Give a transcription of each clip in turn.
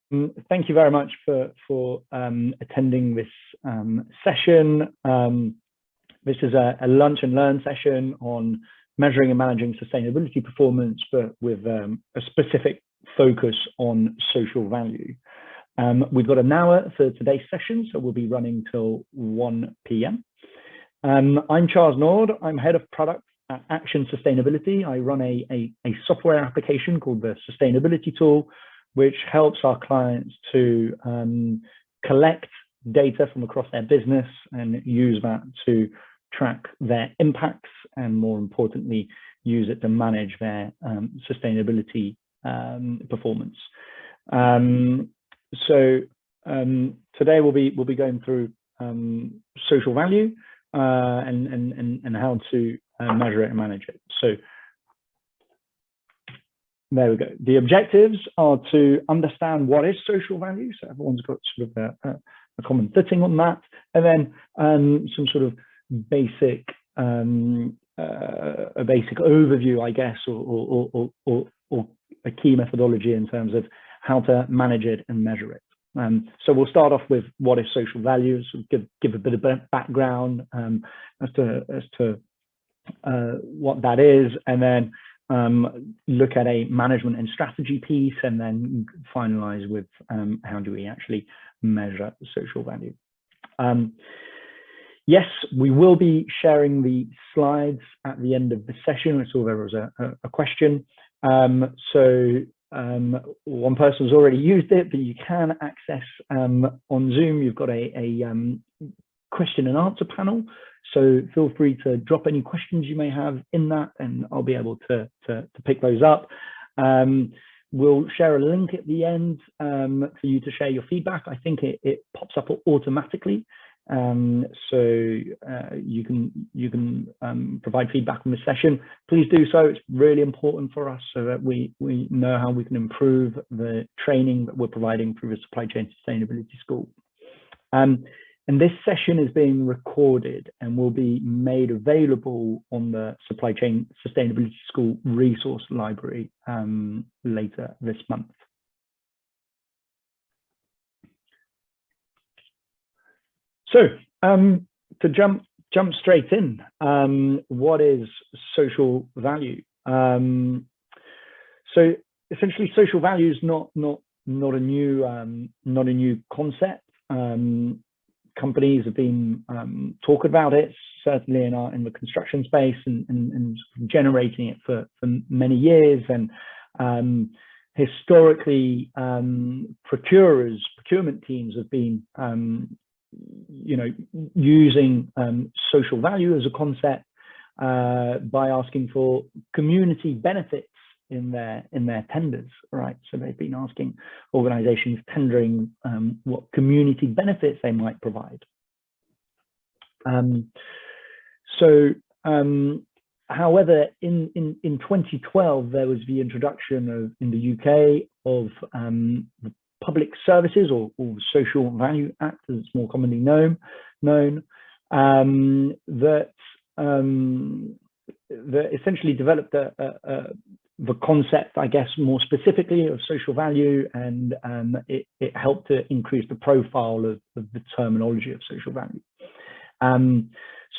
Thank you very much for attending this session. This is a lunch and learn session on measuring and managing sustainability performance, but with a specific focus on social value. We've got an hour for today's session, so we'll be running till 1 p.m. I'm Charles Nord. I'm head of product at Action Sustainability. I run a software application called the Sustainability Tool, which helps our clients to collect data from across their business and use that to track their impacts, and more importantly, use it to manage their sustainability performance. So today we'll be going through social value and how to measure it and manage it. So there we go. The objectives are to understand what is social value, so everyone's got sort of a common footing on that, and then some sort of basic a basic overview, I guess, or a key methodology in terms of how to manage it and measure it. So we'll start off with what is social value, so give a bit of background as to what that is, and then look at a management and strategy piece, and then finalize with how do we actually measure social value. Yes, we will be sharing the slides at the end of the session. I saw there was a question. So one person's already used it, but you can access on Zoom. You've got a question and answer panel. So feel free to drop any questions you may have in that, and I'll be able to pick those up. We'll share a link at the end for you to share your feedback. I think it pops up automatically. So you can provide feedback on the session. Please do so. It's really important for us so that we know how we can improve the training that we're providing through the Supply Chain Sustainability School. And this session is being recorded and will be made available on the Supply Chain Sustainability School resource library later this month. So to jump straight in, what is social value? So essentially, social value is not a new concept. Companies have been talking about it, certainly in the construction space, and generating it for many years. And historically, procurement teams have been using social value as a concept by asking for community benefits in their tenders, right? So they've been asking organizations tendering what community benefits they might provide. However, in 2012, there was the introduction in the UK of the Public Services or Social Value Act, as it's more commonly known, that essentially developed the concept, I guess, more specifically of social value, and it helped to increase the profile of the terminology of social value.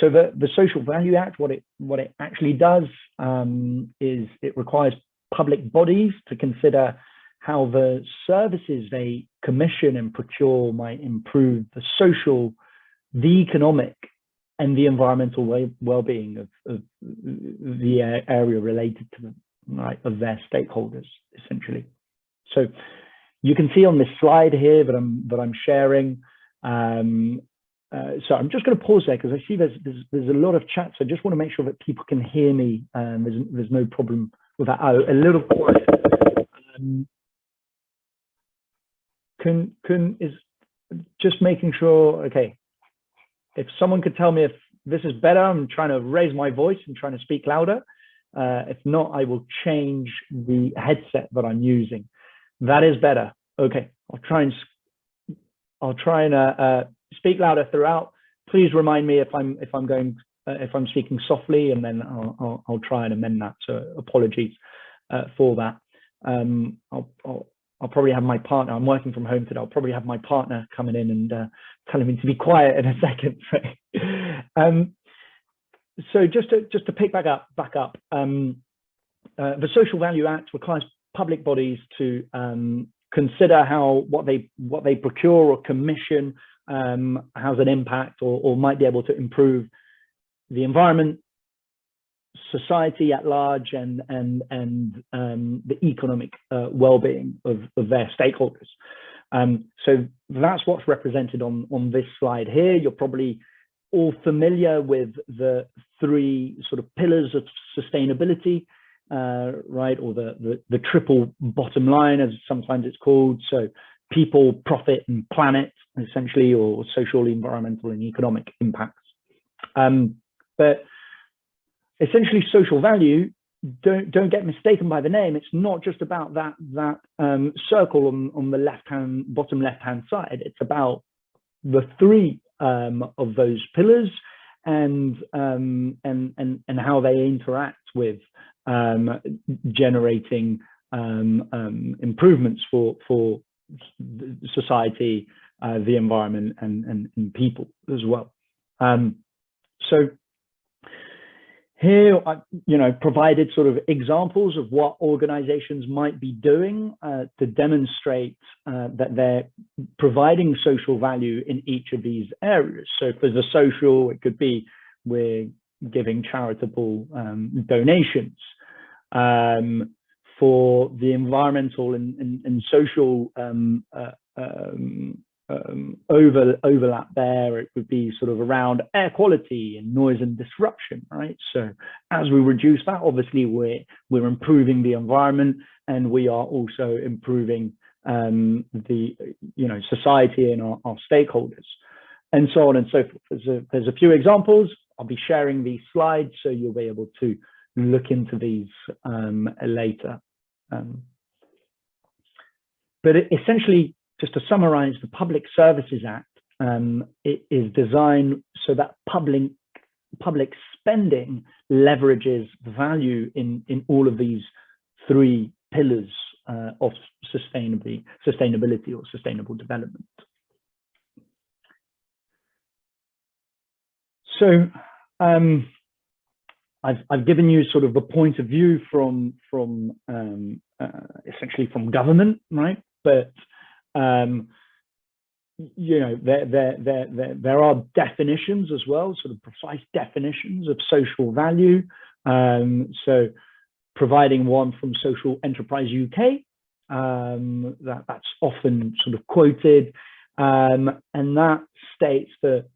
So the Social Value Act, what it actually does is it requires public bodies to consider how the services they commission and procure might improve the social, the economic, and the environmental well-being of the area related to them, right, of their stakeholders, essentially. So you can see on this slide here that I'm sharing. So I'm just going to pause there because I see there's a lot of chat. So I just want to make sure that people can hear me. There's no problem with that. Oh, a little quiet. Is just making sure. Okay, if someone could tell me if this is better, I'm trying to raise my voice and trying to speak louder. If not, I will change the headset that I'm using. That is better. Okay, I'll try and speak louder throughout. Please remind me if I'm speaking softly, and then I'll try and amend that. So apologies for that. I'll probably have my partner. I'm working from home today. I'll probably have my partner coming in and telling me to be quiet in a second. So just to pick back up, the Social Value Act requires public bodies to consider how what they procure or commission has an impact or might be able to improve the environment, society at large, and the economic well-being of their stakeholders. So that's what's represented on this slide here. You're probably all familiar with the three sort of pillars of sustainability, right? Or the triple bottom line, as sometimes it's called. So people, profit, and planet, essentially, or social, environmental, and economic impacts. But essentially, social value, don't get mistaken by the name. It's not just about that circle on the bottom left-hand side. It's about the three of those pillars and how they interact with generating improvements for society, the environment, and people as well. So here, provided sort of examples of what organizations might be doing to demonstrate that they're providing social value in each of these areas. So for the social, it could be we're giving charitable donations. For the environmental and social overlap there, it would be sort of around air quality and noise and disruption, right? So as we reduce that, obviously we're improving the environment, and we are also improving the society and our stakeholders, and so on and so forth. There's a few examples. I'll be sharing these slides, so you'll be able to look into these later. But essentially, just to summarize, the Public Services Act, it is designed so that public spending leverages value in all of these three pillars of sustainability or sustainable development. So I've given you sort of the point of view from essentially from government, right? But there are definitions as well, sort of precise definitions of social value. So providing one from Social Enterprise UK, that's often sort of quoted, and that states that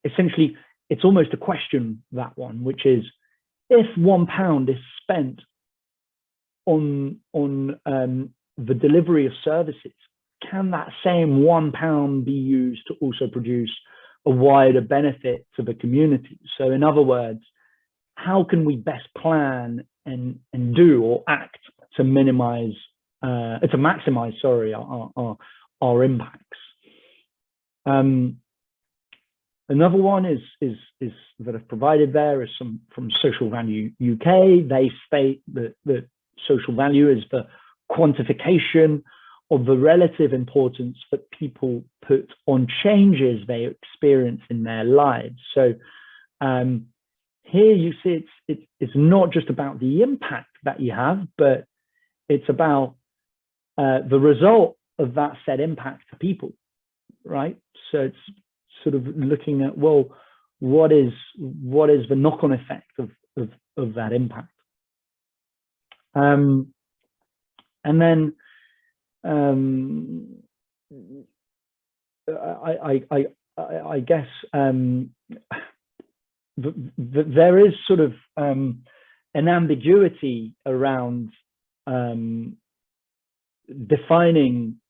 essentially it's almost a question, that one, which is, if £1 is spent on the delivery of services, can that same £1 be used to also produce a wider benefit to the community? So in other words, how can we best plan and do or act to maximize our impacts? Another one is that I've provided there is some from Social Value UK. They state that social value is the quantification of the relative importance that people put on changes they experience in their lives. So here you see it's not just about the impact that you have, but it's about the result of that said impact to people, right? So it's sort of looking at, well, what is the knock-on effect of that impact? And then I guess there is sort of an ambiguity around defining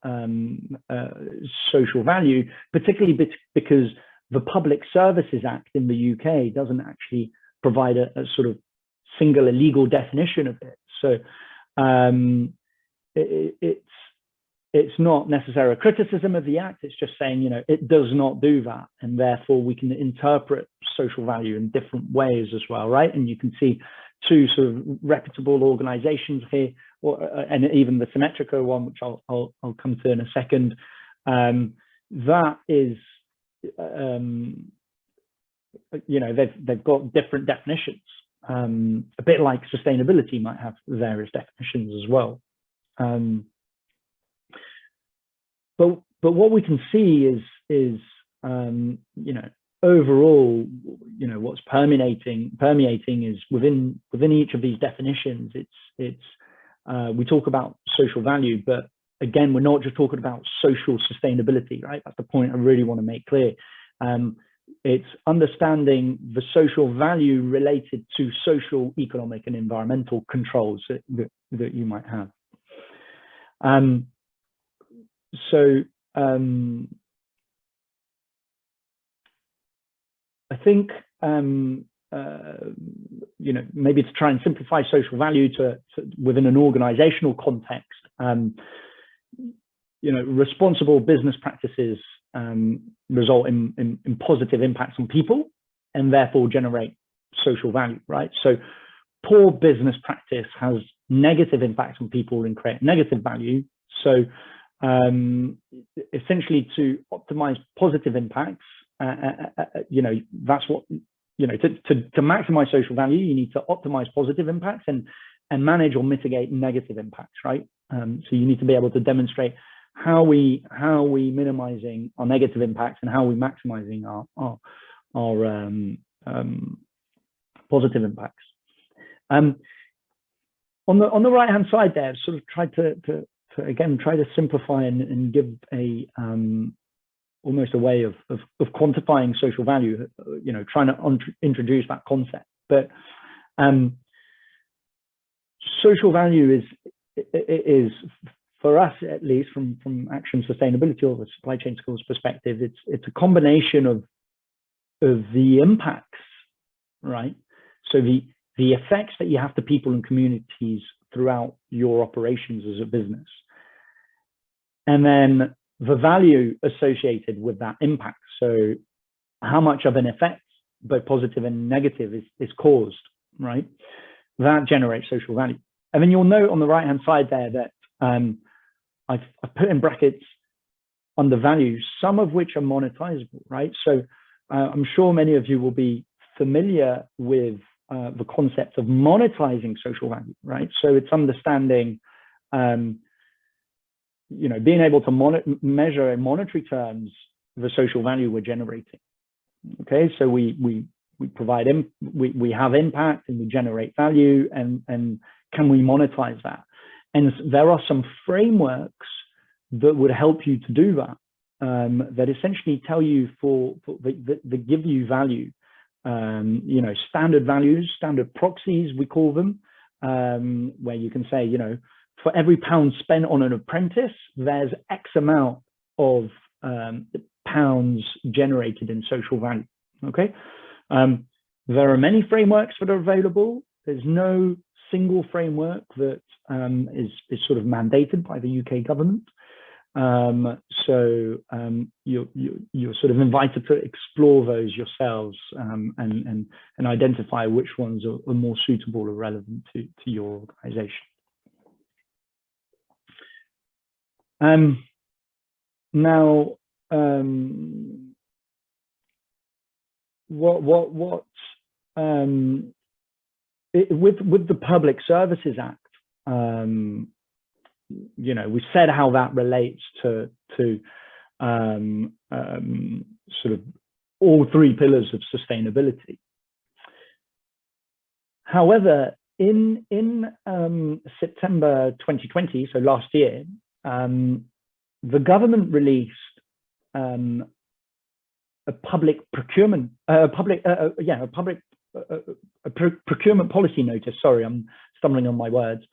social value, particularly because the Public Services Act in the UK doesn't actually provide a sort of singular legal definition of it. So it's not necessarily a criticism of the Act. It's just saying, it does not do that, and therefore we can interpret social value in different ways as well, right? And you can see two sort of reputable organizations here, and even the Symmetrico one, which I'll come to in a second. That is, they've got different definitions, a bit like sustainability might have various definitions as well. But what we can see is overall, what's permeating is within each of these definitions. We talk about social value, but again, we're not just talking about social sustainability, right? That's the point I really want to make clear. It's understanding the social value related to social, economic, and environmental controls that you might have. I think maybe to try and simplify social value to within an organizational context, responsible business practices result in positive impacts on people and therefore generate social value, right? So poor business practice has negative impacts on people and create negative value. So essentially, to optimize positive impacts, that's what, to maximize social value, you need to optimize positive impacts and manage or mitigate negative impacts, right? So you need to be able to demonstrate how we minimizing our negative impacts and how we maximizing our positive impacts. On the right hand side there, I've sort of tried to again try to simplify and give a almost a way of quantifying social value, trying to introduce that concept. But social value is for us, at least from Action Sustainability or the Supply Chain School's perspective, it's a combination of the impacts, right? So the effects that you have to people and communities throughout your operations as a business, and then the value associated with that impact. So how much of an effect, both positive and negative, is caused, right? That generates social value. And then you'll note on the right hand side there that I've put in brackets under value, some of which are monetizable, right? So I'm sure many of you will be familiar with the concept of monetizing social value, right? So it's understanding, being able to measure in monetary terms the social value we're generating. Okay, so we provide we have impact and we generate value, and can we monetize that? And there are some frameworks that would help you to do that, that essentially tell you that give you value. Standard values, standard proxies, we call them, where you can say, for every pound spent on an apprentice, there's X amount of pounds generated in social value. Okay, there are many frameworks that are available. There's no single framework that is sort of mandated by the UK government. So you're sort of invited to explore those yourselves, and identify which ones are more suitable or relevant to your organization. Now, with the Public Services Act, we said how that relates to sort of all three pillars of sustainability. However, in September 2020, so last year, the government released a public procurement procurement policy notice. Sorry, I'm stumbling on my words.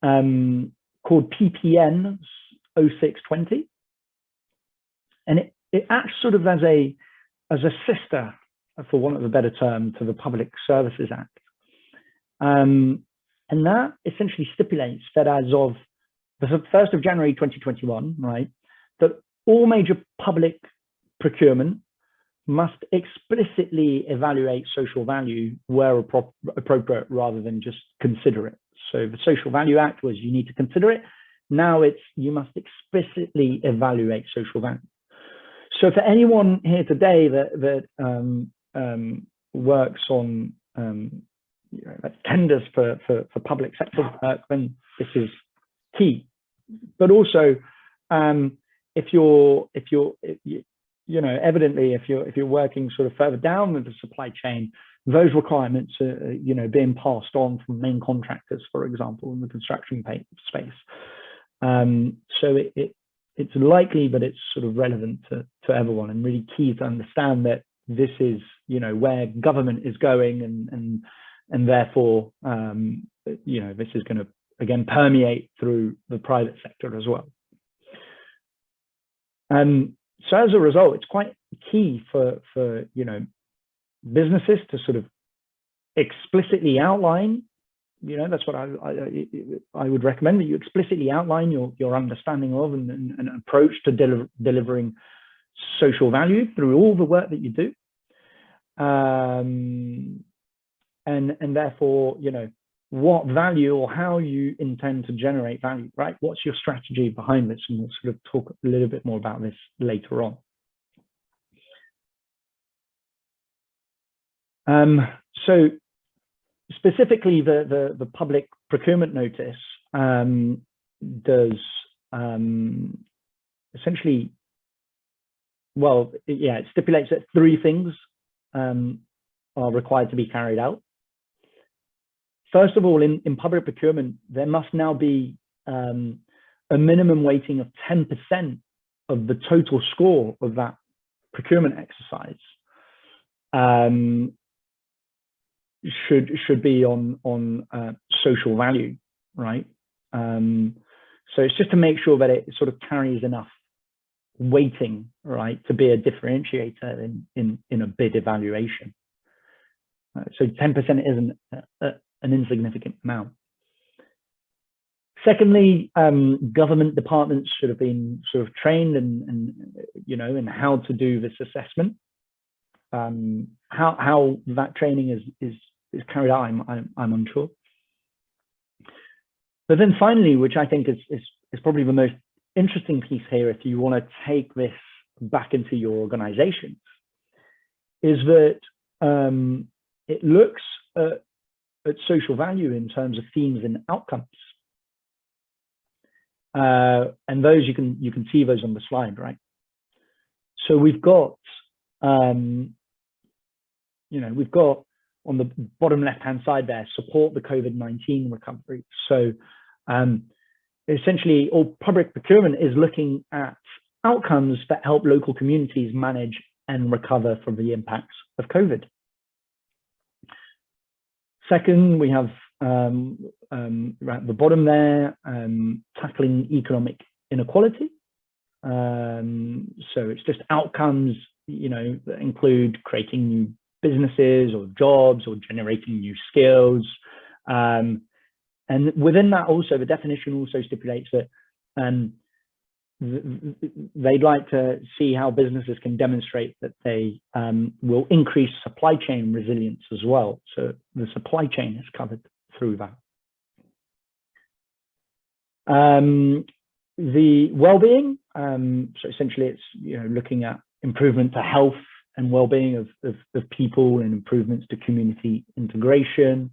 Called PPN 0620, and it acts sort of as a sister, for want of a better term, to the Public Services Act, and that essentially stipulates that as of the 1st of January 2021, right, that all major public procurement must explicitly evaluate social value where appropriate rather than just consider it. So the Social Value Act was you need to consider it. Now it's you must explicitly evaluate social value. So for anyone here today that works on tenders for public sector work, then this is key. But also, if you're evidently if you're working sort of further down with the supply chain, those requirements are being passed on from main contractors, for example, in the construction space. So it's likely, but it's sort of relevant to everyone, and really key to understand that this is where government is going, and therefore this is going to again permeate through the private sector as well. So as a result, it's quite key for businesses to sort of explicitly outline. That's what I would recommend, that you explicitly outline your understanding of and approach to delivering social value through all the work that you do, and therefore what value or how you intend to generate value, right? What's your strategy behind this? And we'll sort of talk a little bit more about this later on. So specifically, the public procurement notice does essentially, well, yeah, it stipulates that 3 things are required to be carried out. First of all, in public procurement, there must now be a minimum weighting of 10% of the total score of that procurement exercise should be on social value, right? So it's just to make sure that it sort of carries enough weighting, right, to be a differentiator in a bid evaluation. So 10% isn't an insignificant amount. Secondly, government departments should have been sort of trained in how to do this assessment. How that training is carried out, I'm unsure. But then finally, which I think is probably the most interesting piece here, if you want to take this back into your organizations, is that it looks at social value in terms of themes and outcomes, and those you can see those on the slide, right? So we've got we've got on the bottom left-hand side there, support the COVID-19 recovery. So essentially, all public procurement is looking at outcomes that help local communities manage and recover from the impacts of COVID. Second, we have right at the bottom there, tackling economic inequality. So it's just outcomes, that include creating new businesses or jobs or generating new skills. And within that also, the definition also stipulates that they'd like to see how businesses can demonstrate that they will increase supply chain resilience as well. So the supply chain is covered through that. The well-being, so essentially it's looking at improvement to health and well-being of people and improvements to community integration,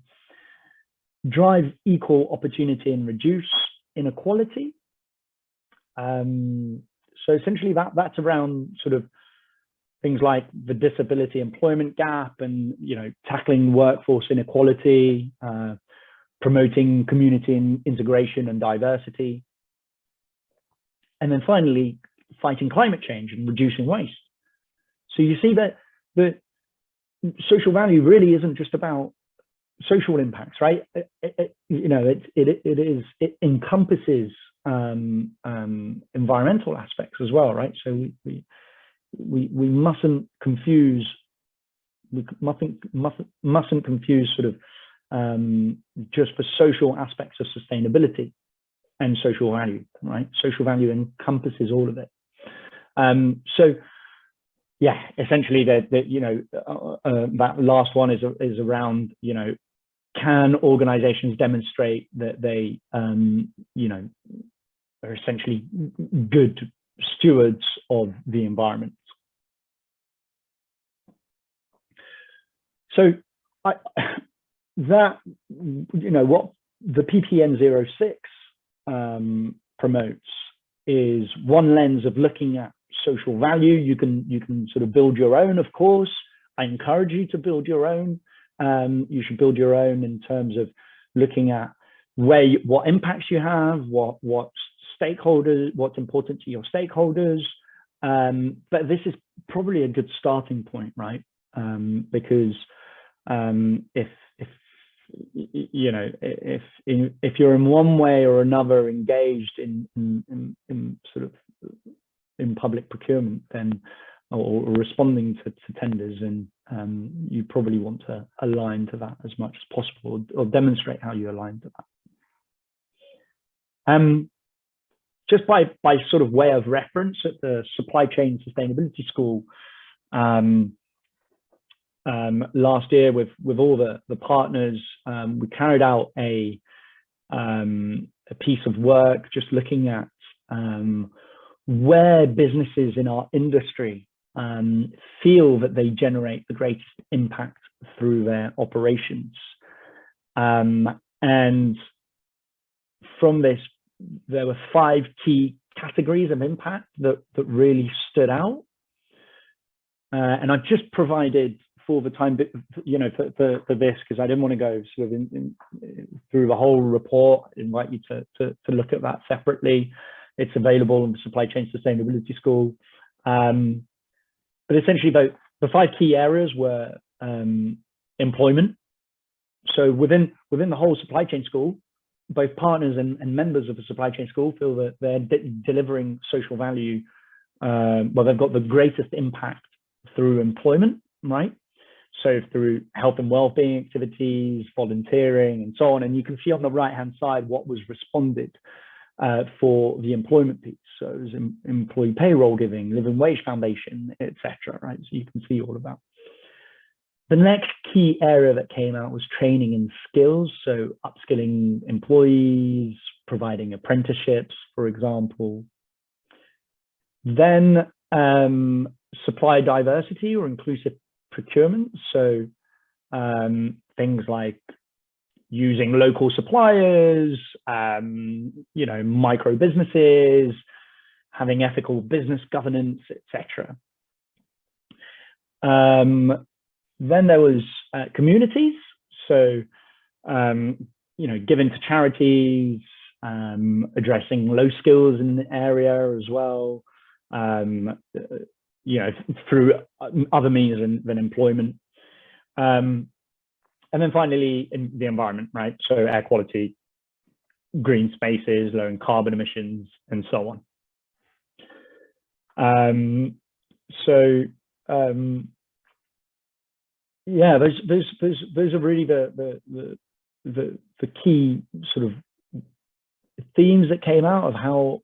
drive equal opportunity and reduce inequality. So essentially that's around sort of things like the disability employment gap and tackling workforce inequality, promoting community integration and diversity, and then finally fighting climate change and reducing waste. So you see that the social value really isn't just about social impacts, right? It encompasses environmental aspects as well, right? So we mustn't confuse sort of just the social aspects of sustainability and social value, right? Social value encompasses all of it. So yeah, essentially that that last one is around, can organizations demonstrate that they are essentially good stewards of the environment. So what the PPN06 promotes is one lens of looking at social value. You can sort of build your own, of course. I encourage you to build your own. You should build your own in terms of looking at what impacts you have, what stakeholders, what's important to your stakeholders. But this is probably a good starting point, right? Because if you're in one way or another engaged in sort of in public procurement, then or responding to tenders, and you probably want to align to that as much as possible, or demonstrate how you align to that. Just by sort of way of reference, at the Supply Chain Sustainability School last year with all the partners, we carried out a piece of work just looking at where businesses in our industry feel that they generate the greatest impact through their operations. And from this, there were 5 key categories of impact that really stood out. And I've just provided, for the time, for this, because I didn't want to go sort of through the whole report. I invite you to look at that separately. It's available in the Supply Chain Sustainability School. But essentially, the 5 key areas were employment. So within the whole supply chain school, both partners and members of the supply chain school feel that they're delivering social value. Well, they've got the greatest impact through employment, right? So through health and well-being activities, volunteering, and so on. And you can see on the right-hand side what was responded for the employment piece. So it was employee payroll giving, living wage foundation, etc. Right? So you can see all of that. The next key area that came out was training and skills. So upskilling employees, providing apprenticeships, for example. Then supply diversity or inclusive procurement. So things like using local suppliers, micro businesses, having ethical business governance, etc. Then there was communities. So, giving to charities, addressing low skills in the area as well, through other means than employment. And then finally, in the environment, right? So air quality, green spaces, lowering carbon emissions, and so on. Yeah, those are really the key sort of themes that came out of how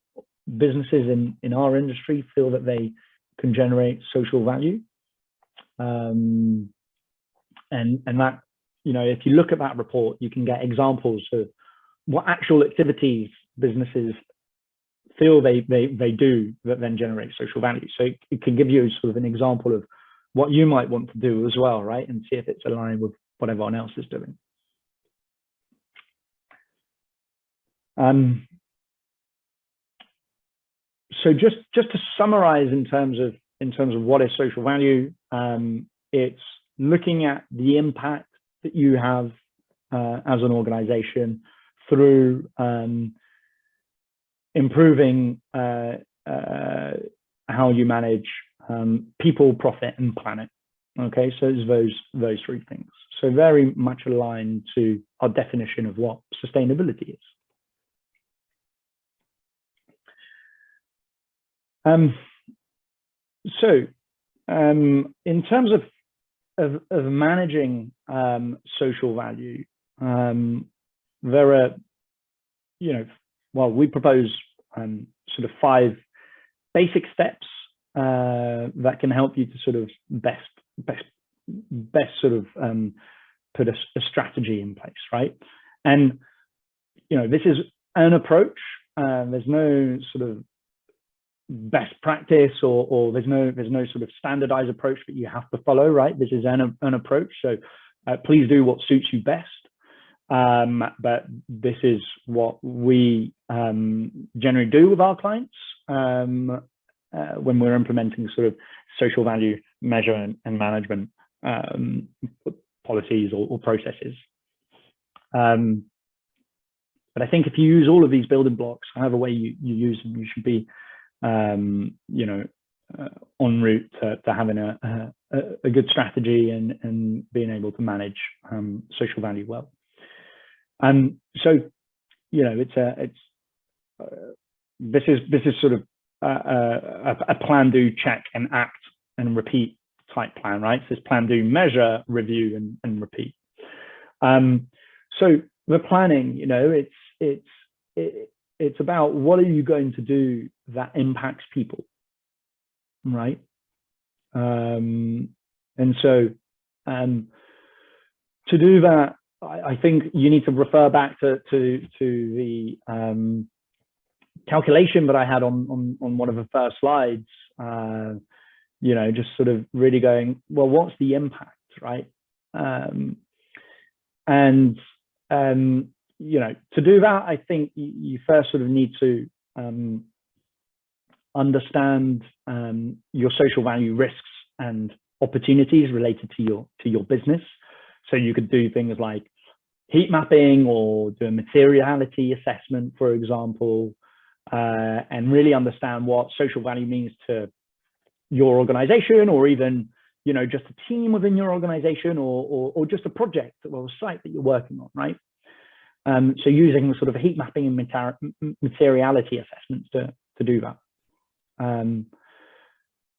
businesses in our industry feel that they can generate social value. And that, if you look at that report, you can get examples of what actual activities businesses feel they do that then generate social value. So it can give you sort of an example of what you might want to do as well, right? And see if it's aligned with what everyone else is doing. So just to summarize in terms of what is social value, it's looking at the impact that you have as an organization through improving how you manage people, profit, and planet. Okay, so it's those 3 things. So very much aligned to our definition of what sustainability is. In terms of managing social value, there are, we propose sort of 5 basic steps that can help you to sort of best sort of put a strategy in place, right? And this is an approach. There's no sort of best practice, or there's no sort of standardized approach that you have to follow, right? This is an approach. So please do what suits you best. But this is what we generally do with our clients when we're implementing sort of social value measurement and management policies or processes. But I think if you use all of these building blocks, however way you use them, you should be en route to having a good strategy and being able to manage social value well. So this is sort of a plan, do, check, and act and repeat type plan, right? So it's plan, do, measure, review, and repeat. So the planning, it's about what are you going to do that impacts people, right? And so to do that, I think you need to refer back to the calculation that I had on one of the first slides. Just sort of really going, well, what's the impact, right? To do that, I think you first sort of need to understand your social value risks and opportunities related to your business. So you could do things like heat mapping or do a materiality assessment, for example, and really understand what social value means to your organization, or even just a team within your organization, or just a project or a site that you're working on, right? So using sort of heat mapping and materiality assessments to do that. And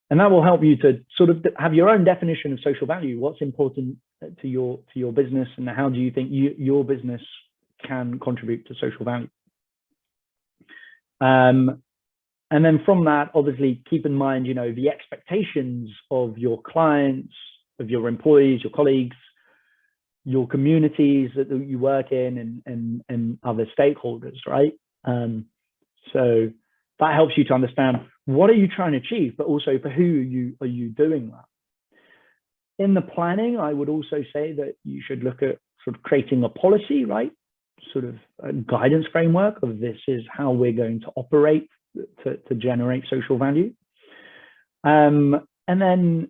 that will help you to sort of have your own definition of social value. What's important to your business, and how do you think your business can contribute to social value? And then from that, obviously, keep in mind, the expectations of your clients, of your employees, your colleagues, your communities that you work in, and other stakeholders, right? So that helps you to understand what are you trying to achieve, but also for who are you doing that. In the planning, I would also say that you should look at sort of creating a policy, right? Sort of a guidance framework of this is how we're going to operate to generate social value. And then,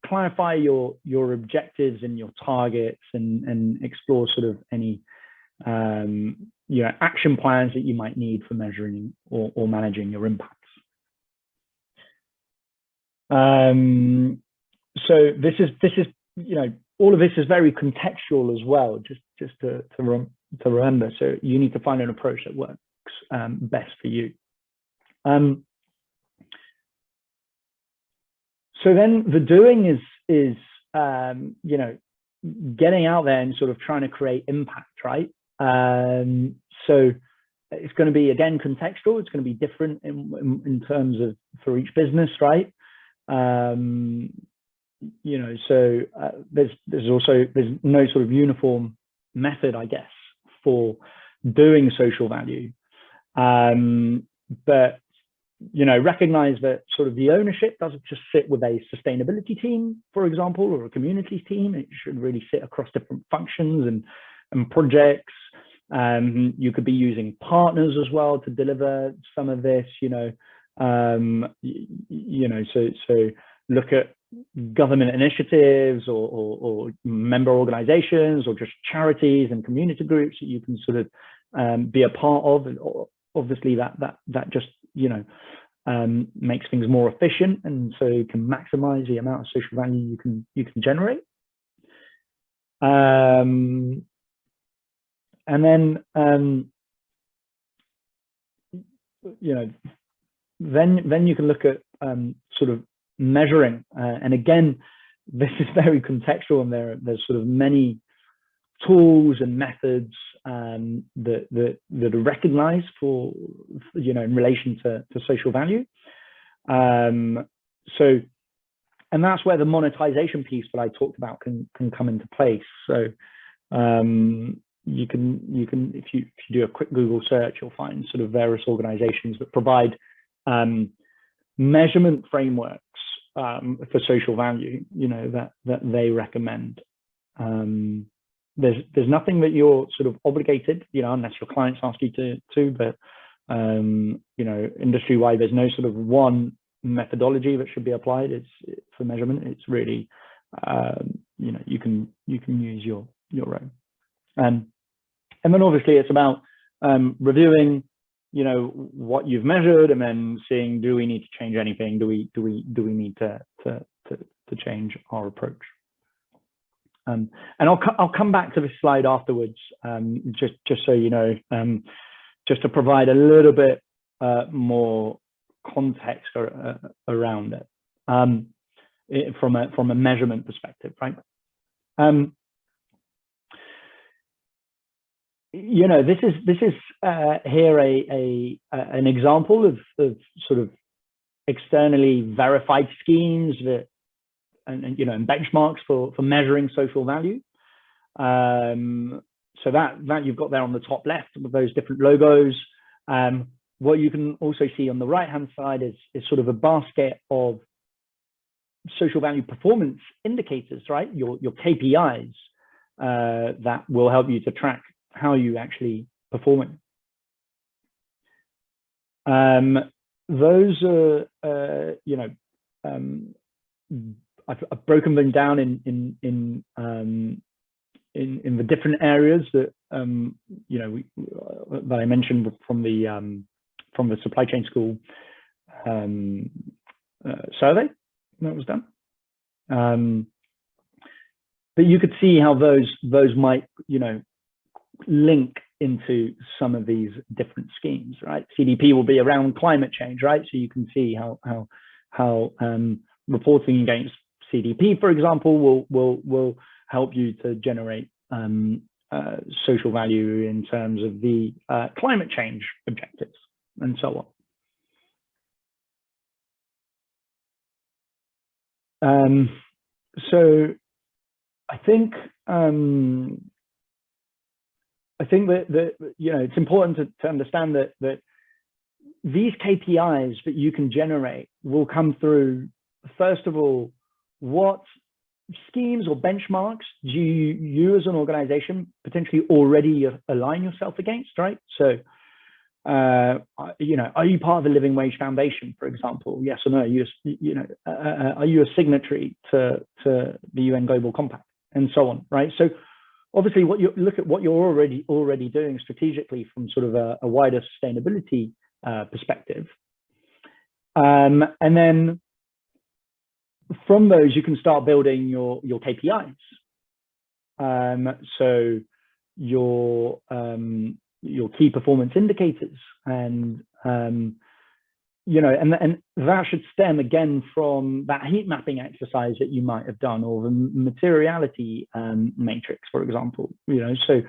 clarify your objectives and your targets, and explore sort of any action plans that you might need for measuring or managing your impacts. So this is all of this is very contextual as well, just to remember. So you need to find an approach that works best for you. So then the doing is getting out there and sort of trying to create impact, right? So it's going to be, again, contextual. It's going to be different in terms of for each business, right? So there's no sort of uniform method, I guess, for doing social value. But recognize that sort of the ownership doesn't just sit with a sustainability team, for example, or a communities team. It should really sit across different functions and projects. You could be using partners as well to deliver some of this. So look at government initiatives or member organizations, or just charities and community groups that you can sort of be a part of. And obviously that just makes things more efficient, and so you can maximize the amount of social value you can generate. And then then you can look at sort of measuring, and again, this is very contextual, and there's sort of many tools and methods that are recognized for in relation to social value. so, and that's where the monetization piece that I talked about can come into place. So you can if you do a quick Google search, you'll find sort of various organizations that provide measurement frameworks for social value, that they recommend. There's nothing that you're sort of obligated, unless your clients ask you to, but industry-wide, there's no sort of one methodology that should be applied. It's for measurement. It's really, you can use your own. And then obviously it's about reviewing, what you've measured, and then seeing, do we need to change anything? Do we need to change our approach? And I'll come back to this slide afterwards, just so you know, just to provide a little bit more context around it, from a measurement perspective, right? This is here an example of sort of externally verified schemes that and benchmarks for measuring social value. So that you've got there on the top left with those different logos. What you can also see on the right hand side is sort of a basket of social value performance indicators, right? Your KPIs that will help you to track how you actually performing. Those are I've broken them down in the different areas that that I mentioned from the supply chain school survey that was done. But you could see how those might link into some of these different schemes, right? CDP will be around climate change, right? So you can see how reporting against CDP, for example, will help you to generate social value in terms of the climate change objectives and so on. So I think that it's important to understand that these KPIs that you can generate will come through, first of all, what schemes or benchmarks do you as an organization potentially already align yourself against, right? So, are you part of the Living Wage Foundation, for example? Yes or no? Are you a signatory to the UN Global Compact and so on, right? So, obviously, look at what you're already doing strategically from sort of a wider sustainability perspective, and then from those you can start building your KPIs. So your key performance indicators, and and that should stem again from that heat mapping exercise that you might have done, or the materiality matrix, for example. So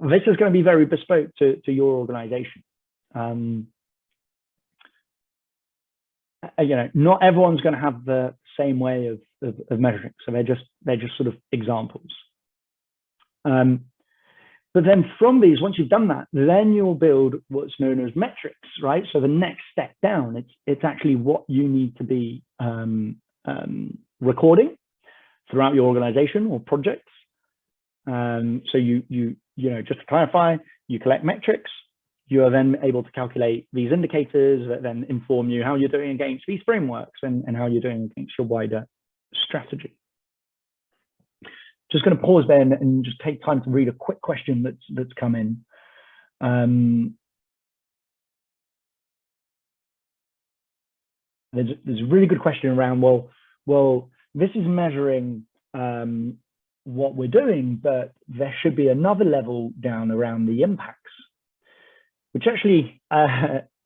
this is going to be very bespoke to your organization. Not everyone's going to have the same way of measuring, so they're just sort of examples. But then from these, once you've done that, then you'll build what's known as metrics, right? So the next step down, it's actually what you need to be recording throughout your organization or projects. So you just to clarify, you collect metrics. You are then able to calculate these indicators that then inform you how you're doing against these frameworks and how you're doing against your wider strategy. Just going to pause there and just take time to read a quick question that's come in. There's a really good question around, well, this is measuring what we're doing, but there should be another level down around the impacts, which actually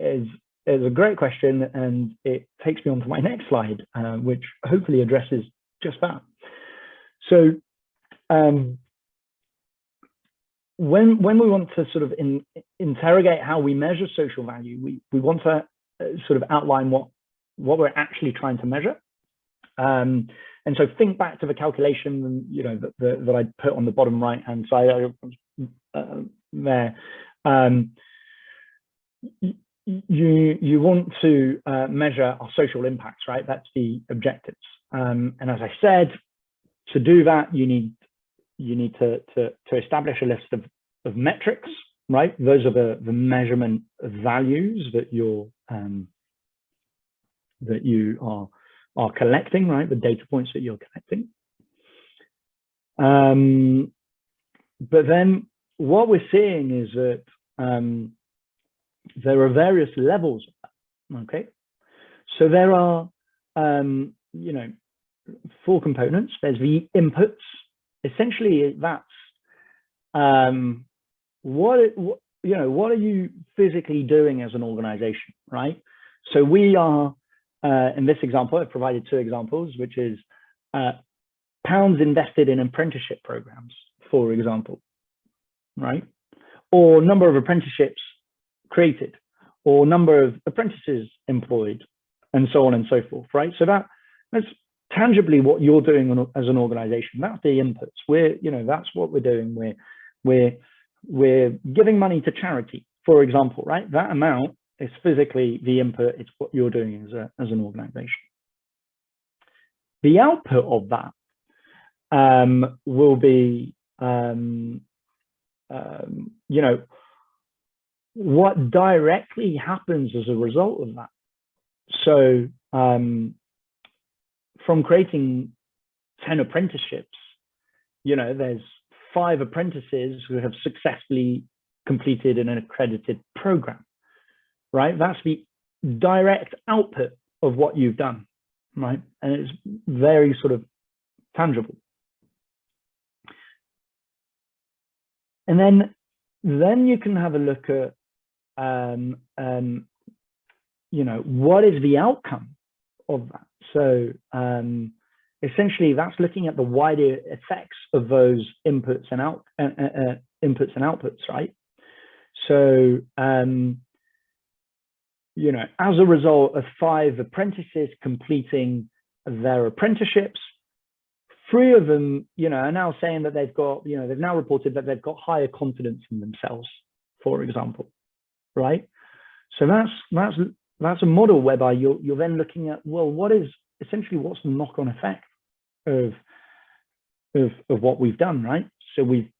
is a great question, and it takes me on to my next slide, which hopefully addresses just that. So when we want to sort of interrogate how we measure social value, we want to sort of outline actually trying to measure. And so think back to the calculation, you know, that I put on the bottom right hand side there. You want to measure our social impacts, right? That's the objectives. And as I said, to do that, you need to establish a list of metrics, right? Those are the measurement values that you are collecting, right? The data points that you're collecting. But then what we're seeing is that there are various levels of that, okay? So there are, you know, 4 components. There's the inputs. Essentially, that's what are you physically doing as an organization, right? So we are, in this example, I've provided 2 examples, which is pounds invested in apprenticeship programs, for example, right? Or number of apprenticeships created, or number of apprentices employed, and so on and so forth, right? So that's tangibly what you're doing as an organization. That's the inputs. That's what we're doing. We're giving money to charity, for example, right? That amount is physically the input. It's what you're doing as an organization. The output of that will be, you know, what directly happens as a result of that. So from creating 10 apprenticeships, you know, there's 5 apprentices who have successfully completed an accredited program, right? That's the direct output of what you've done, right? And it's very sort of tangible. And then you can have a look at, you know, what is the outcome of that? So essentially, that's looking at the wider effects of those inputs and outputs, right? So you know, as a result of 5 apprentices completing their apprenticeships, 3 of them, you know, are now saying that they've got, you know, they've now reported that they've got higher confidence in themselves, for example, right? So that's a model whereby you're then looking at, well, what's the knock-on effect of what we've done, right? So we've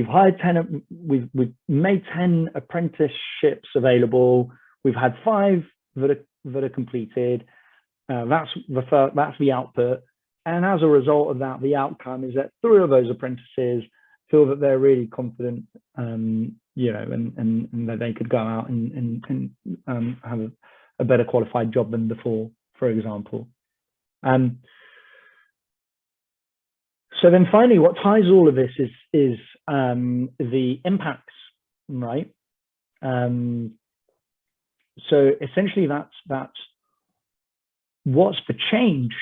hired 10, we've made 10 apprenticeships available. We've had 5 that are completed. That's the output. And as a result of that, the outcome is that 3 of those apprentices feel that they're really confident, you know, and that they could go out and have a better qualified job than before, for example. So then finally, what ties all of this is the impacts, right? So essentially, that's what's the change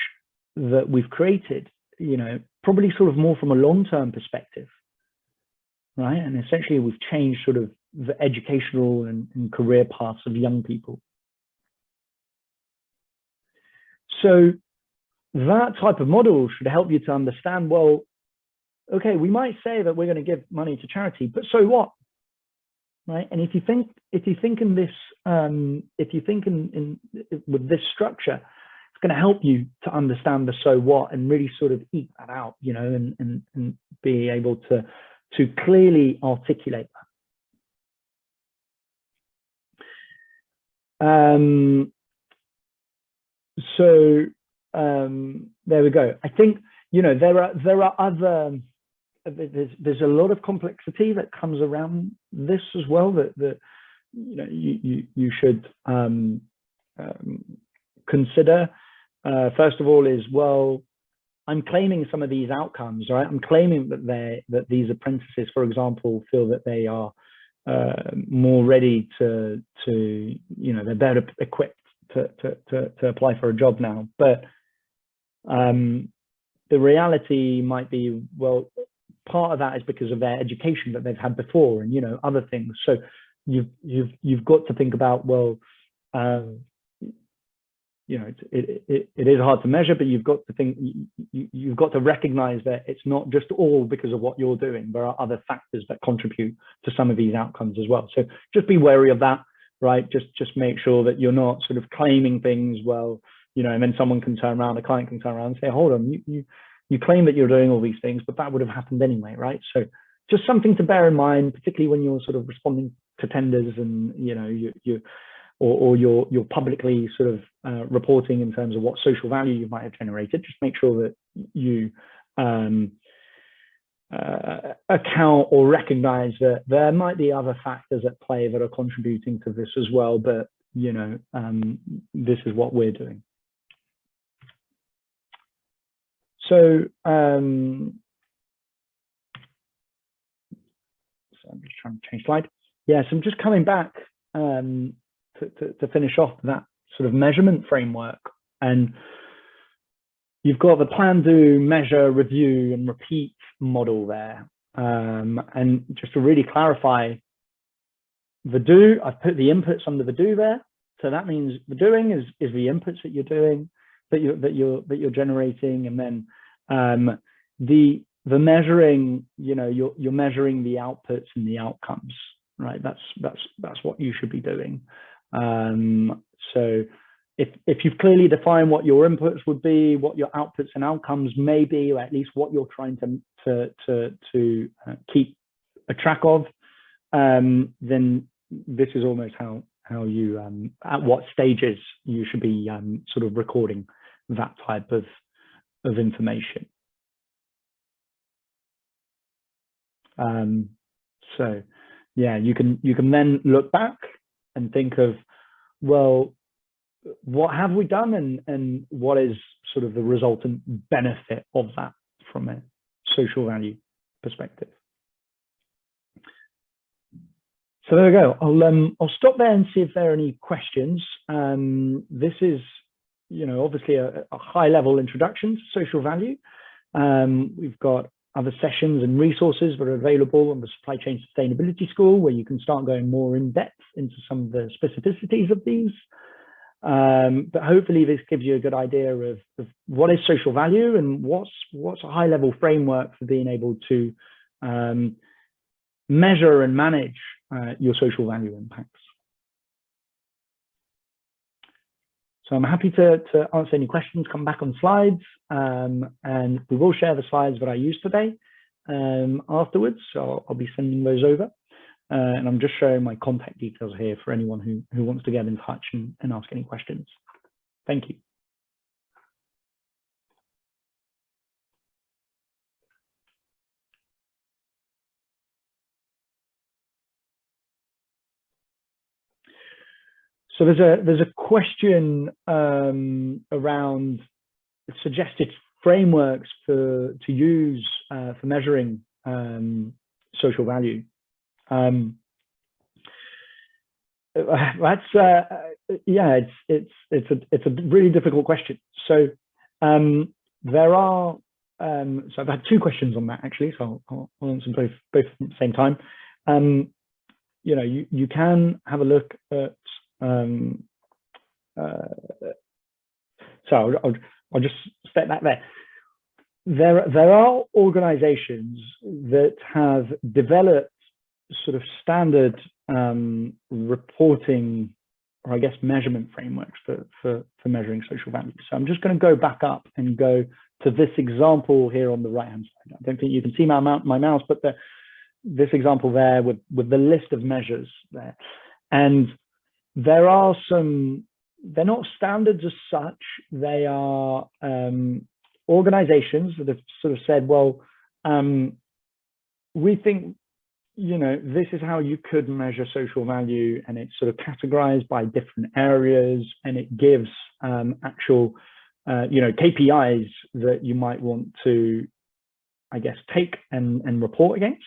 that we've created, you know, probably sort of more from a long-term perspective, right? And essentially, we've changed sort of the educational and career paths of young people. So that type of model should help you to understand, well, okay, we might say that we're going to give money to charity, but so what? Right? And if you think in this, with this structure, it's going to help you to understand the so what and really sort of eke that out, you know, and be able to clearly articulate that. So there we go. I think, you know, there are other, there's a lot of complexity that comes around this as well that you know you should consider. First of all is, well, I'm claiming some of these outcomes, right? I'm claiming that these apprentices, for example, feel that they are more ready to you know, they're better equipped to apply for a job now. But the reality might be, well, part of that is because of their education that they've had before, and, you know, other things. So you've got to think about, well, you know, it is hard to measure, but you've got to think, you've got to recognize that it's not just all because of what you're doing. There are other factors that contribute to some of these outcomes as well. So just be wary of that, right? Just make sure that you're not sort of claiming things, well, you know, and then someone can turn around, a client can turn around and say, hold on, you claim that you're doing all these things, but that would have happened anyway, right? So just something to bear in mind, particularly when you're sort of responding to tenders and, you know, you're publicly sort of reporting in terms of what social value you might have generated. Just make sure that you account or recognize that there might be other factors at play that are contributing to this as well, but, you know, this is what we're doing. So, I'm just trying to change slide. Yes, I'm just coming back to finish off that sort of measurement framework. And you've got the plan, do, measure, review, and repeat model there. And just to really clarify, the do, I've put the inputs under the do there. So that means the doing is the inputs that you're doing, that you're generating, and then the measuring, you know, you're measuring the outputs and the outcomes, right? That's what you should be doing. So if you've clearly defined what your inputs would be, what your outputs and outcomes may be, or at least what you're trying to keep a track of, then this is almost how you at what stages you should be sort of recording that type of information. So yeah, you can then look back and think of, well, what have we done, and what is sort of the resultant benefit of that from a social value perspective. So there we go. I'll stop there and see if there are any questions. This is, you know, obviously a high level introduction to social value. We've got other sessions and resources that are available on the Supply Chain Sustainability School, where you can start going more in depth into some of the specificities of these. But hopefully this gives you a good idea of what is social value and what's a high level framework for being able to measure and manage your social value impacts. So I'm happy to answer any questions, come back on slides, and we will share the slides that I used today afterwards. So I'll be sending those over. And I'm just showing my contact details here for anyone who wants to get in touch and ask any questions. Thank you. So there's a question around suggested frameworks to use for measuring social value. That's yeah, it's a really difficult question. So there are so I've had two questions on that actually, so I'll answer both at the same time. You know, you can have a look at so I'll just step back there. There are organizations that have developed sort of standard reporting, or I guess measurement frameworks for measuring social value. So I'm just going to go back up and go to this example here on the right hand side. I don't think you can see my mouse, but this example there with the list of measures there. And there are some, they're not standards as such, they are organizations that have sort of said, well, we think, you know, this is how you could measure social value, and it's sort of categorized by different areas, and it gives actual, you know, KPIs that you might want to, I guess, take and report against.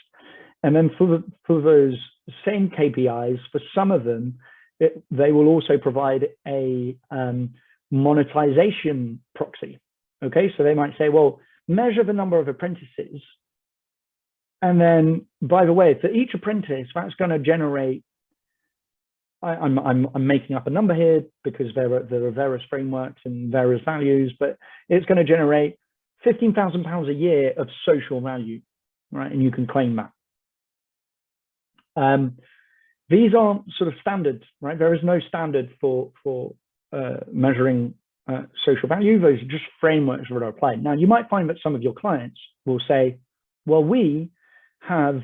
And then for those same KPIs, for some of them, they will also provide a monetization proxy. Okay, so they might say, well, measure the number of apprentices. And then, by the way, for each apprentice, that's going to generate I'm making up a number here because there are various frameworks and various values, but it's going to generate £15,000 a year of social value, right? And you can claim that. These aren't sort of standards, right? There is no standard for measuring social value. Those are just frameworks that are applied. Now, you might find that some of your clients will say, well, we have,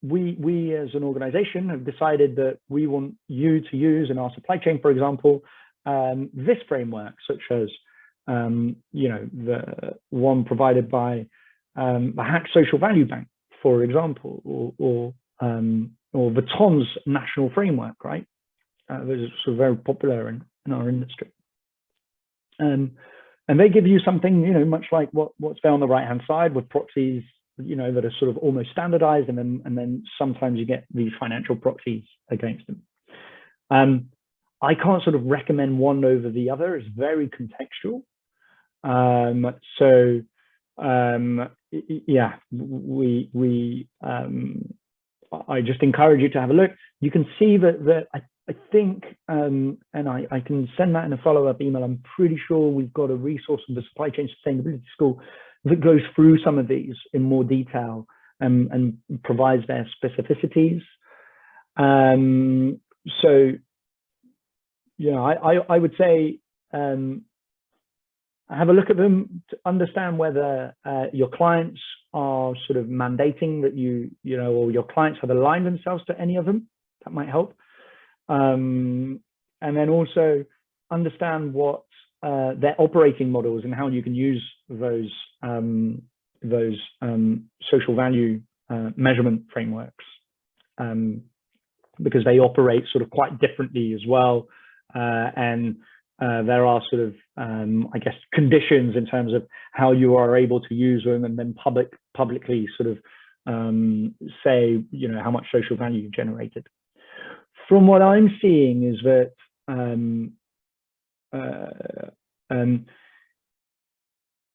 we as an organization have decided that we want you to use in our supply chain, for example, this framework, such as, you know, the one provided by the Hack Social Value Bank, for example, or Vuitton's national framework, right? Those are sort of very popular in our industry. And they give you something, you know, much like what's there on the right-hand side with proxies, you know, that are sort of almost standardized, and then sometimes you get these financial proxies against them. I can't sort of recommend one over the other. It's very contextual. Yeah, I just encourage you to have a look. You can see that I think, and I can send that in a follow-up email. I'm pretty sure we've got a resource in the Supply Chain Sustainability School that goes through some of these in more detail and provides their specificities. So, you know, I would say have a look at them to understand whether your clients are sort of mandating that you know, or your clients have aligned themselves to any of them. That might help. And then also understand what their operating models and how you can use those social value measurement frameworks, because they operate sort of quite differently as well. And there are sort of, I guess, conditions in terms of how you are able to use them, and then publicly sort of say, you know, how much social value you generated. From what I'm seeing is that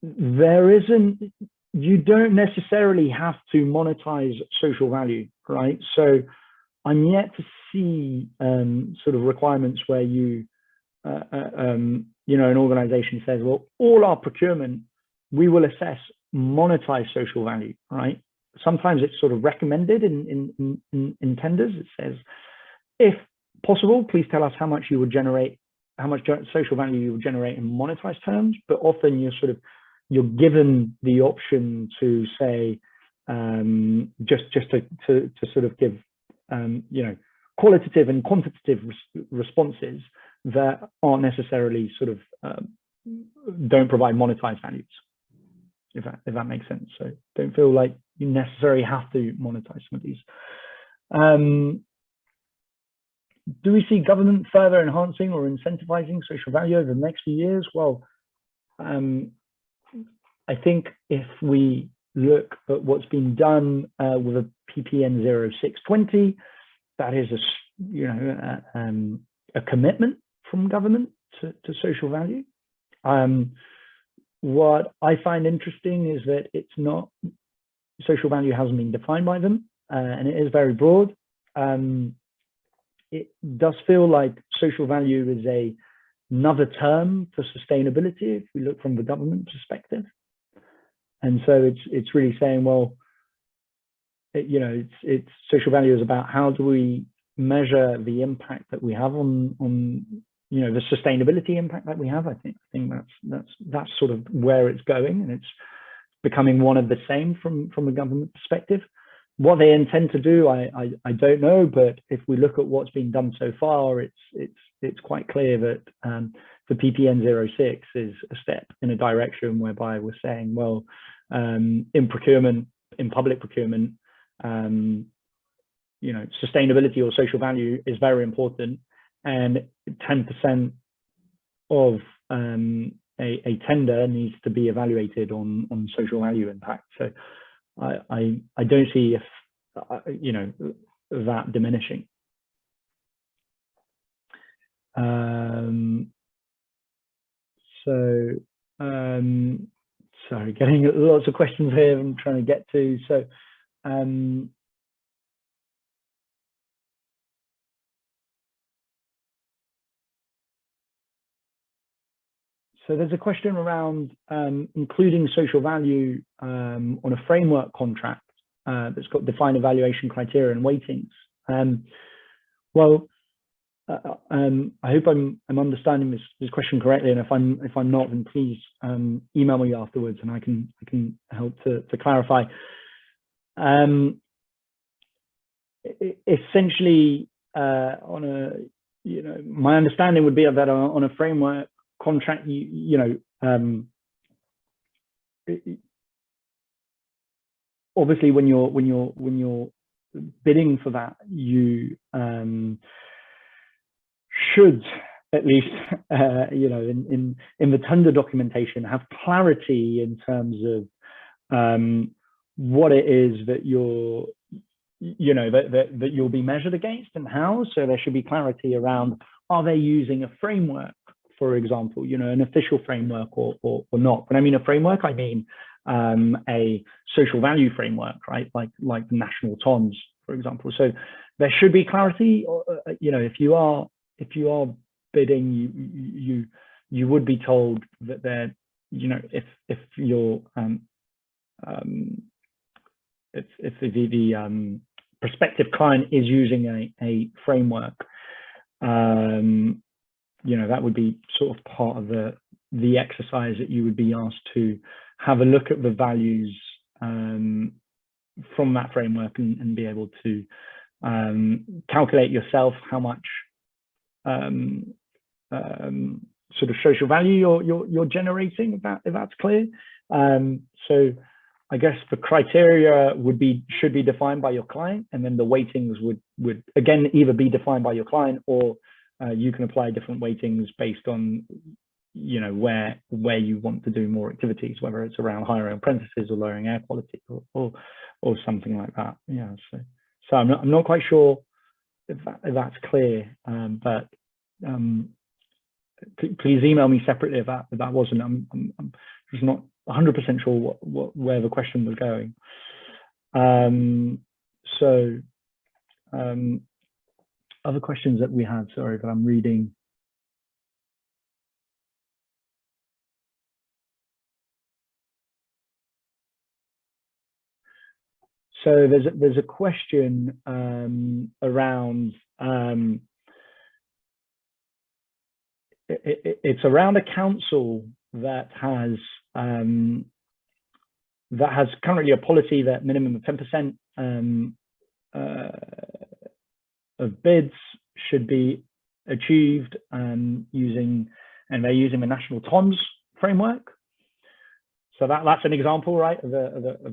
there isn't, you don't necessarily have to monetize social value, right? So I'm yet to see sort of requirements where you, you know, an organization says, well, all our procurement, we will assess monetize social value, right? Sometimes it's sort of recommended in tenders. It says, if possible, please tell us how much you would generate, how much social value you would generate in monetized terms. But often you're given the option to say, just to sort of give, you know, qualitative and quantitative responses that aren't necessarily sort of don't provide monetized values, if that makes sense. So don't feel like you necessarily have to monetize some of these. Do we see government further enhancing or incentivizing social value over the next few years? Well, I think if we look at what's been done with a PPN 0620, that is a commitment from government to social value. What I find interesting is that it's not, social value hasn't been defined by them, and it is very broad. It does feel like social value is another term for sustainability if we look from the government perspective. And so it's really saying, well, you know, it's social value is about how do we measure the impact that we have on you know, the sustainability impact that we have. I think that's sort of where it's going, and it's becoming one of the same from a government perspective. What they intend to do, I don't know, but if we look at what's been done so far, it's quite clear that the PPN 06 is a step in a direction whereby we're saying, well, in procurement, in public procurement, you know, sustainability or social value is very important, and 10% of a tender needs to be evaluated on social value impact. So I don't see if you know, that diminishing. Sorry, getting lots of questions here I'm trying to get to. So So there's a question around including social value on a framework contract that's got defined evaluation criteria and weightings. Well, I hope I'm understanding this question correctly, and if I'm not, then please email me afterwards, and I can help to clarify. Essentially, on a my understanding would be that on a framework contract, obviously when you're bidding for that, you should at least in the tender documentation have clarity in terms of what it is that you're that you'll be measured against and how. So there should be clarity around, are they using a framework, for example, an official framework or not. When I mean a framework, I mean a social value framework, right? Like the national TOMs, for example. So there should be clarity. If you are bidding, you would be told that they're, if you're if the prospective client is using a framework, that would be sort of part of the exercise, that you would be asked to have a look at the values from that framework and be able to calculate yourself how much sort of social value you're generating, if that's clear. So I guess the criteria should be defined by your client, and then the weightings would again either be defined by your client, or you can apply different weightings based on where you want to do more activities, whether it's around hiring apprentices or lowering air quality or something like that. Yeah. So I'm not quite sure if that's clear, but please email me separately if that wasn't. I'm just not 100% sure where the question was going. Other questions that we had, sorry, that I'm reading. So there's a question around it's around a council that has currently a policy that minimum of 10% of bids should be achieved and they're using the national TOMS framework. So that's an example, right, of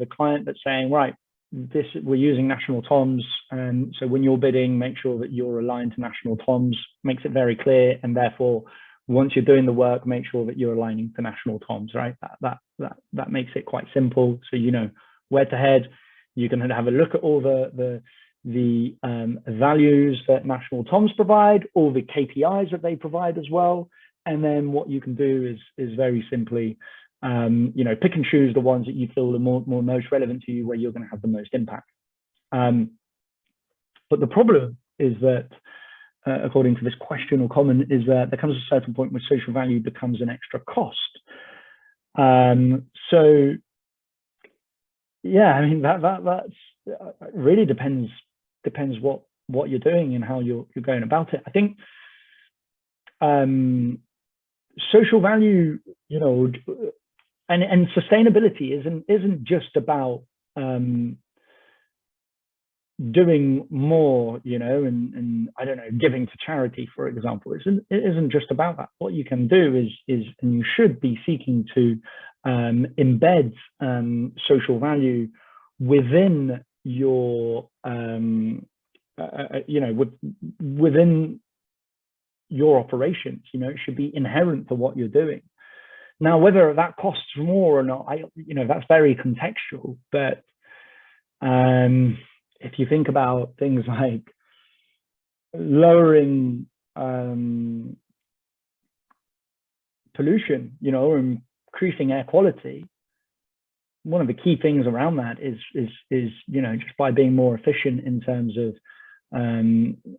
a client that's saying, right, we're using national TOMS, and so when you're bidding, make sure that you're aligned to national TOMS. Makes it very clear, and therefore, once you're doing the work, make sure that you're aligning to national TOMS, right? That makes it quite simple. So you know where to head. You can have a look at all the values that national TOMS provide, all the KPIs that they provide as well, and then what you can do is very simply pick and choose the ones that you feel are most relevant to you, where you're going to have the most impact. But the problem is that, according to this question or comment, is that there comes a certain point where social value becomes an extra cost. So yeah, I mean that's really depends what you're doing and how you're going about it. I think social value, and sustainability isn't just about doing more, and I don't know, giving to charity, for example. It isn't just about that. What you can do is and you should be seeking to embed social value within your within your operations. It should be inherent to what you're doing. Now, whether that costs more or not, that's very contextual. But if you think about things like lowering pollution, or increasing air quality, one of the key things around that is just by being more efficient in terms of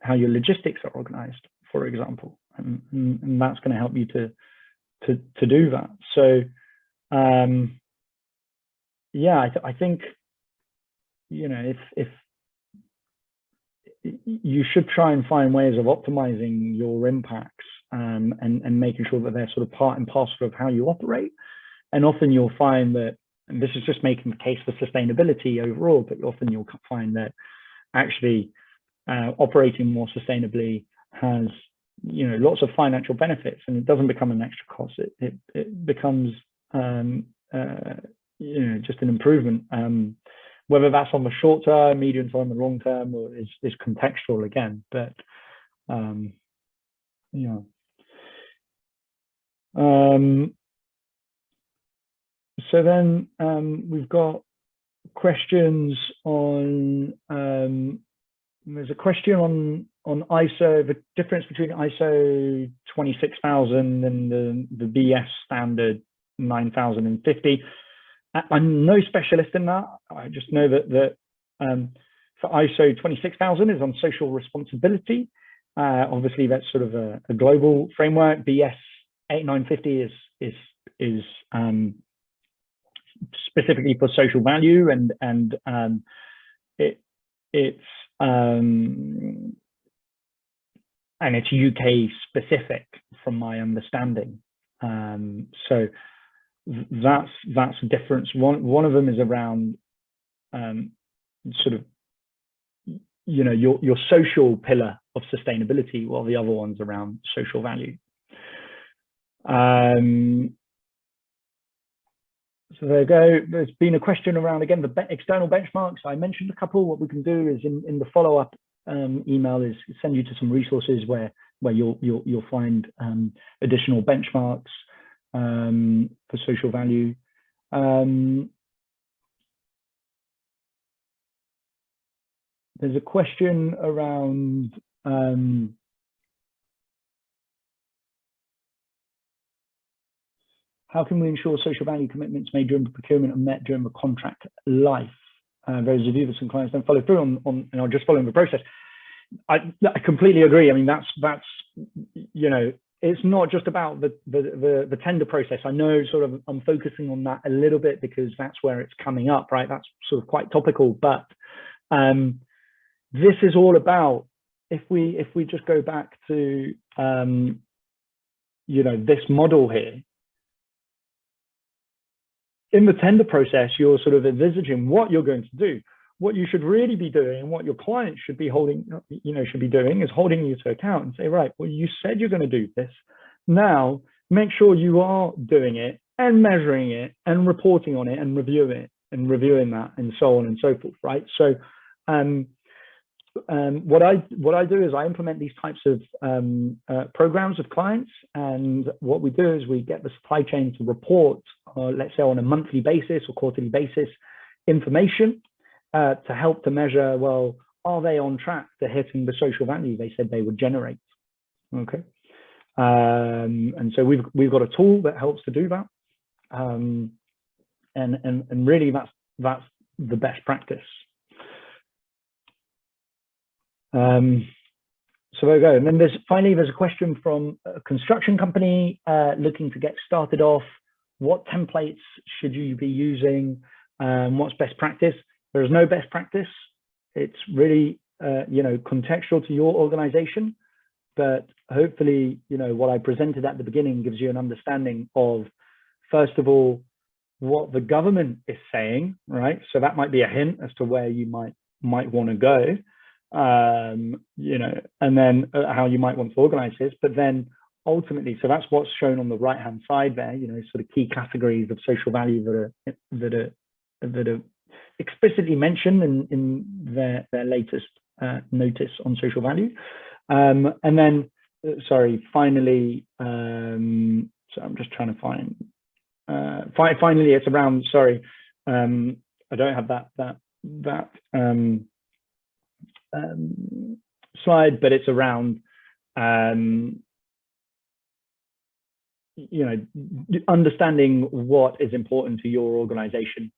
how your logistics are organized, for example, and that's going to help you to to do that. So yeah, I think, you know, if you should try and find ways of optimizing your impacts, and making sure that they're sort of part and parcel of how you operate. And often you'll find that, and this is just making the case for sustainability overall, but often you'll find that actually operating more sustainably has, you know, lots of financial benefits, and it doesn't become an extra cost. It becomes you know, just an improvement. Whether that's on the short term, medium term, and long term, or is contextual again. But yeah. So then we've got questions on. There's a question on ISO, the difference between ISO 26000 and the BS standard 9050. I'm no specialist in that. I just know that for ISO 26000 is on social responsibility. Obviously, that's sort of a global framework. BS 8950 is specifically for social value, and it's UK specific, from my understanding. So that's a difference. One of them is around sort of, you know, your social pillar of sustainability, while the other one's around social value. So there you go. There's been a question around, again, the external benchmarks. I mentioned a couple. What we can do is in the follow-up email is send you to some resources where you'll find additional benchmarks for social value. There's a question around how can we ensure social value commitments made during procurement are met during the contract life? Those of you that some clients don't follow through on and are just following the process. I completely agree. I mean, that's you know, it's not just about the tender process. I know sort of I'm focusing on that a little bit because that's where it's coming up, right? That's sort of quite topical, but this is all about, if we just go back to you know, this model here. In the tender process, you're sort of envisaging what you're going to do. What you should really be doing, and what your client should be holding, you know, should be doing, is holding you to account and say, right, well, you said you're going to do this. Now, make sure you are doing it and measuring it and reporting on it and reviewing that, and so on and so forth, right? So, what I do is I implement these types of programs with clients, and what we do is we get the supply chain to report, let's say on a monthly basis or quarterly basis, information to help to measure, well, are they on track to hitting the social value they said they would generate? Okay, and so we've got a tool that helps to do that, and really that's the best practice. So there we go. And then finally there's a question from a construction company looking to get started off. What templates should you be using? What's best practice? There is no best practice. It's really you know, contextual to your organization, but hopefully, you know, what I presented at the beginning gives you an understanding of, first of all, what the government is saying, right? So that might be a hint as to where you might want to go. You know, and then how you might want to organize this, but then ultimately, so that's what's shown on the right hand side there, you know, sort of key categories of social value that are explicitly mentioned in their latest notice on social value. And then sorry, finally, so I'm just trying to find finally it's around, sorry, I don't have that slide, but it's around you know, understanding what is important to your organization,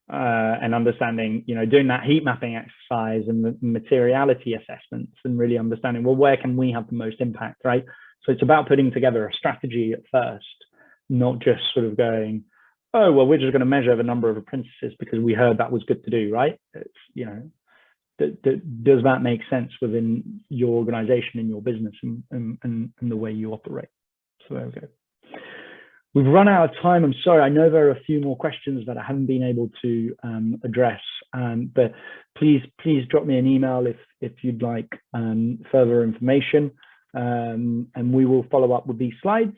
and understanding, you know, doing that heat mapping exercise and the materiality assessments, and really understanding, well, where can we have the most impact, right? So it's about putting together a strategy at first, not just sort of going, oh, well, we're just going to measure the number of apprentices because we heard that was good to do, right? It's, you know, does that make sense within your organization and your business and the way you operate? So there we go. We've run out of time. I'm sorry. I know there are a few more questions that I haven't been able to address, but please drop me an email if you'd like further information, and we will follow up with these slides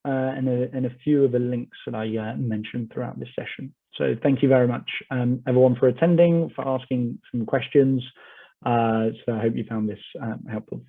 and a few of the links that I mentioned throughout this session. So thank you very much, everyone, for attending, for asking some questions. So I hope you found this helpful.